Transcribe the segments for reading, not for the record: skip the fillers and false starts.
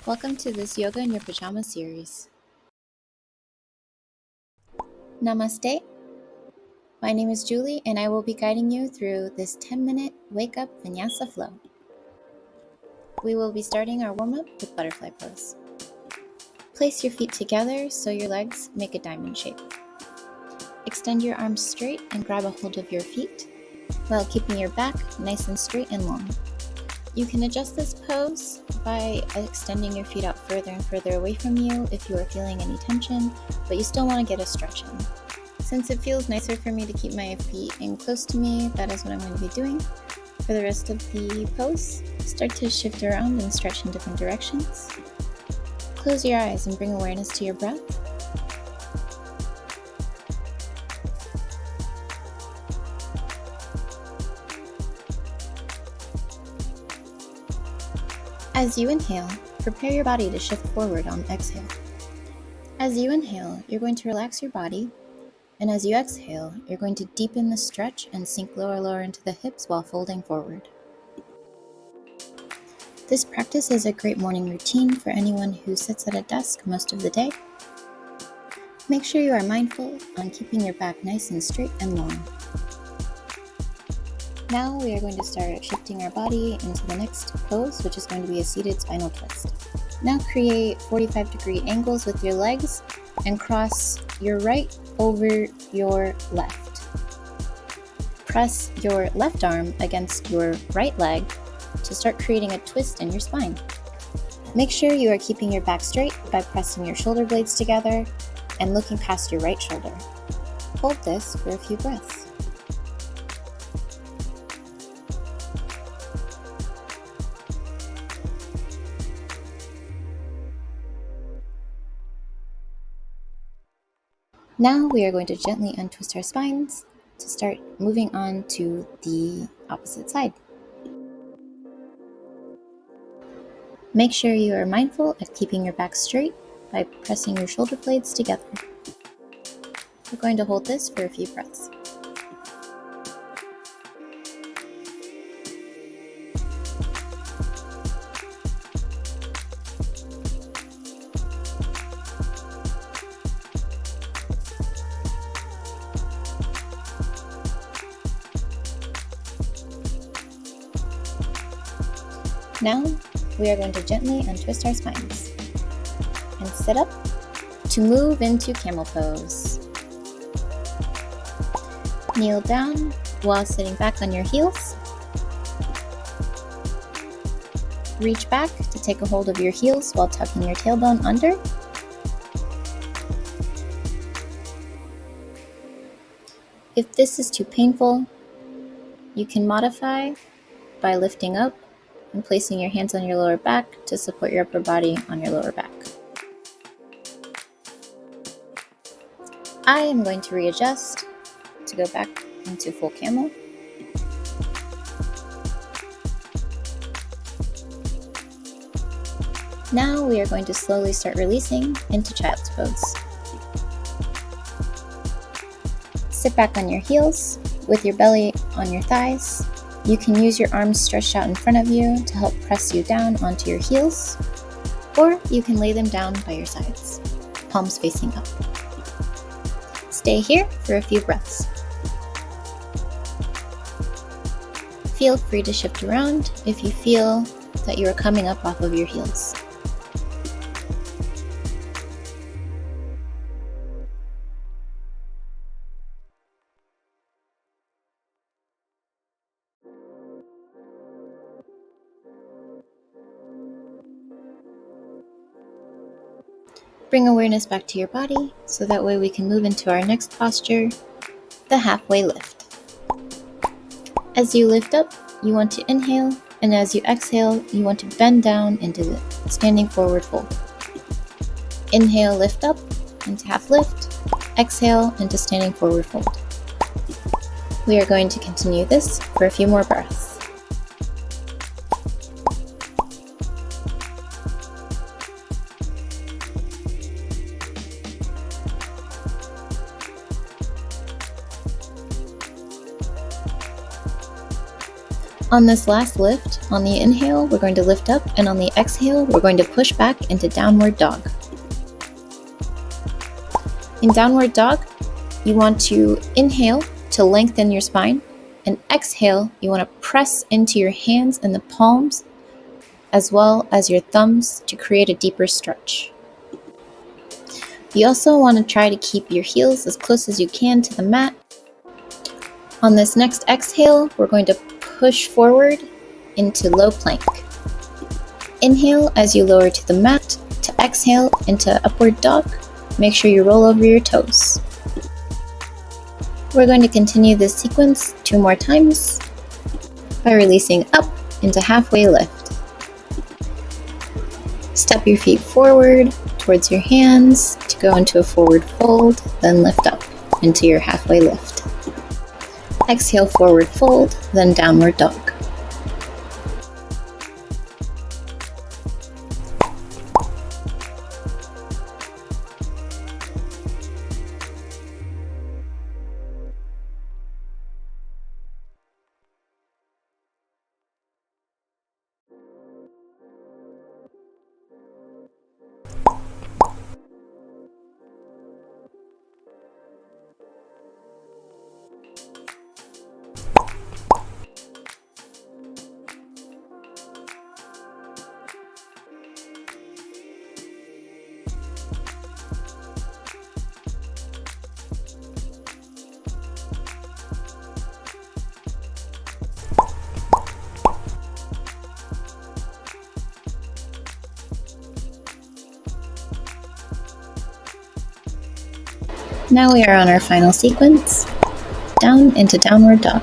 Welcome to this Yoga in Your Pajamas series. Namaste. My name is Julie and I will be guiding you through this 10-minute wake up Vinyasa flow. We will be starting our warm-up with butterfly pose. Place your feet together so your legs make a diamond shape. Extend your arms straight and grab a hold of your feet while keeping your back nice and straight and long. You can adjust this pose by extending your feet out further and further away from you if you are feeling any tension, but you still want to get a stretch in. Since it feels nicer for me to keep my feet in close to me, that is what I'm going to be doing. For the rest of the pose, start to shift around and stretch in different directions. Close your eyes and bring awareness to your breath. As you inhale, prepare your body to shift forward on exhale. As you inhale, you're going to relax your body, and as you exhale, you're going to deepen the stretch and sink lower into the hips while folding forward. This practice is a great morning routine for anyone who sits at a desk most of the day. Make sure you are mindful on keeping your back nice and straight and long. Now we are going to start shifting our body into the next pose, which is going to be a seated spinal twist. Now create 45-degree angles with your legs and cross your right over your left. Press your left arm against your right leg to start creating a twist in your spine. Make sure you are keeping your back straight by pressing your shoulder blades together and looking past your right shoulder. Hold this for a few breaths. Now we are going to gently untwist our spines to start moving on to the opposite side. Make sure you are mindful of keeping your back straight by pressing your shoulder blades together. We're going to hold this for a few breaths. Now, we are going to gently untwist our spines and sit up to move into camel pose. Kneel down while sitting back on your heels. Reach back to take a hold of your heels while tucking your tailbone under. If this is too painful, you can modify by lifting up and placing your hands on your lower back to support your upper body on your lower back. I am going to readjust to go back into full camel. Now we are going to slowly start releasing into child's pose. Sit back on your heels with your belly on your thighs. You can use your arms stretched out in front of you to help press you down onto your heels, or you can lay them down by your sides, palms facing up. Stay here for a few breaths. Feel free to shift around if you feel that you are coming up off of your heels. Bring awareness back to your body so that way we can move into our next posture, the halfway lift. As you lift up, you want to inhale, and as you exhale, you want to bend down into the standing forward fold. Inhale, lift up into half lift. Exhale into standing forward fold. We are going to continue this for a few more breaths. On this last lift, on the inhale, we're going to lift up, and on the exhale, we're going to push back into downward dog. In downward dog, you want to inhale to lengthen your spine, and exhale, you want to press into your hands and the palms, as well as your thumbs to create a deeper stretch. You also want to try to keep your heels as close as you can to the mat. On this next exhale, we're going to push forward into low plank. Inhale as you lower to the mat, to exhale into upward dog. Make sure you roll over your toes. We're going to continue this sequence 2 more times by releasing up into halfway lift. Step your feet forward towards your hands to go into a forward fold, then lift up into your halfway lift. Exhale, forward fold, then downward dog. Now we are on our final sequence, down into downward dog.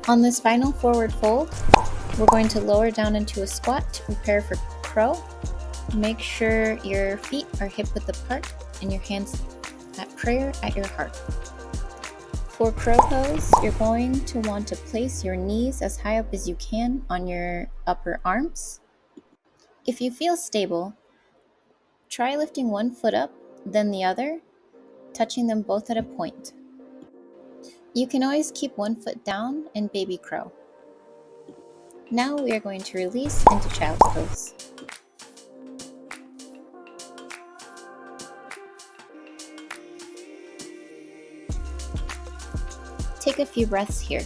On this final forward fold, we're going to lower down into a squat to prepare for crow. Make sure your feet are hip-width apart and your hands at prayer at your heart. For crow pose, you're going to want to place your knees as high up as you can on your upper arms. If you feel stable, try lifting one foot up, then the other, touching them both at a point. You can always keep one foot down in baby crow. Now we are going to release into child's pose. Take a few breaths here.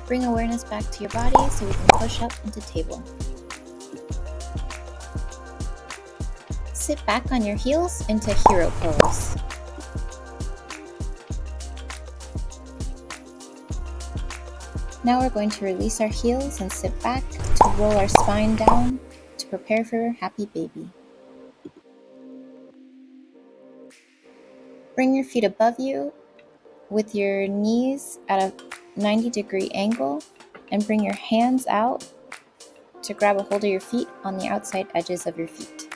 Bring awareness back to your body so we can push up into table. Sit back on your heels into hero pose. Now we're going to release our heels and sit back to roll our spine down to prepare for happy baby. Bring your feet above you with your knees at a 90-degree angle and bring your hands out to grab a hold of your feet on the outside edges of your feet.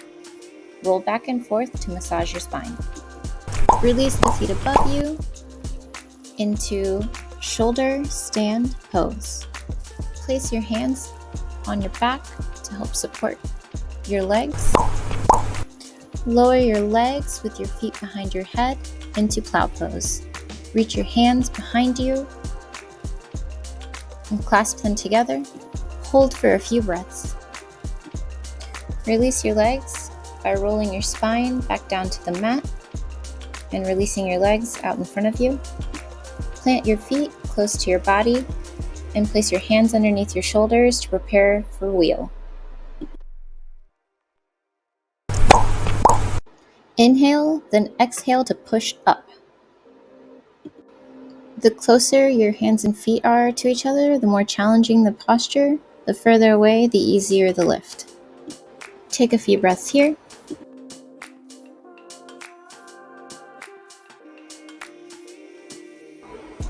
Roll back and forth to massage your spine. Release the feet above you into shoulder stand pose. Place your hands on your back to help support your legs. Lower your legs with your feet behind your head into plow pose. Reach your hands behind you and clasp them together. Hold for a few breaths. Release your legs by rolling your spine back down to the mat and releasing your legs out in front of you. Plant your feet close to your body and place your hands underneath your shoulders to prepare for wheel. Inhale, then exhale to push up. The closer your hands and feet are to each other, the more challenging the posture. The further away, the easier the lift. Take a few breaths here.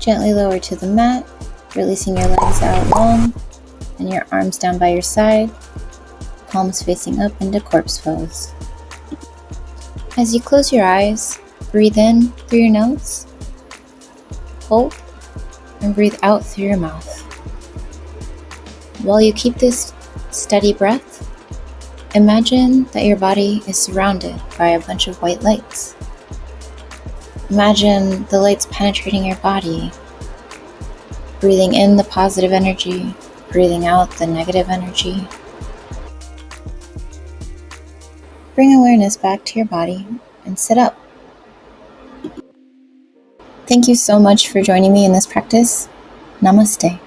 Gently lower to the mat, releasing your legs out long and your arms down by your side, palms facing up into corpse pose. As you close your eyes, breathe in through your nose, hold, and breathe out through your mouth. While you keep this steady breath, imagine that your body is surrounded by a bunch of white lights. Imagine the lights penetrating your body, breathing in the positive energy, breathing out the negative energy. Bring awareness back to your body and sit up. Thank you so much for joining me in this practice. Namaste.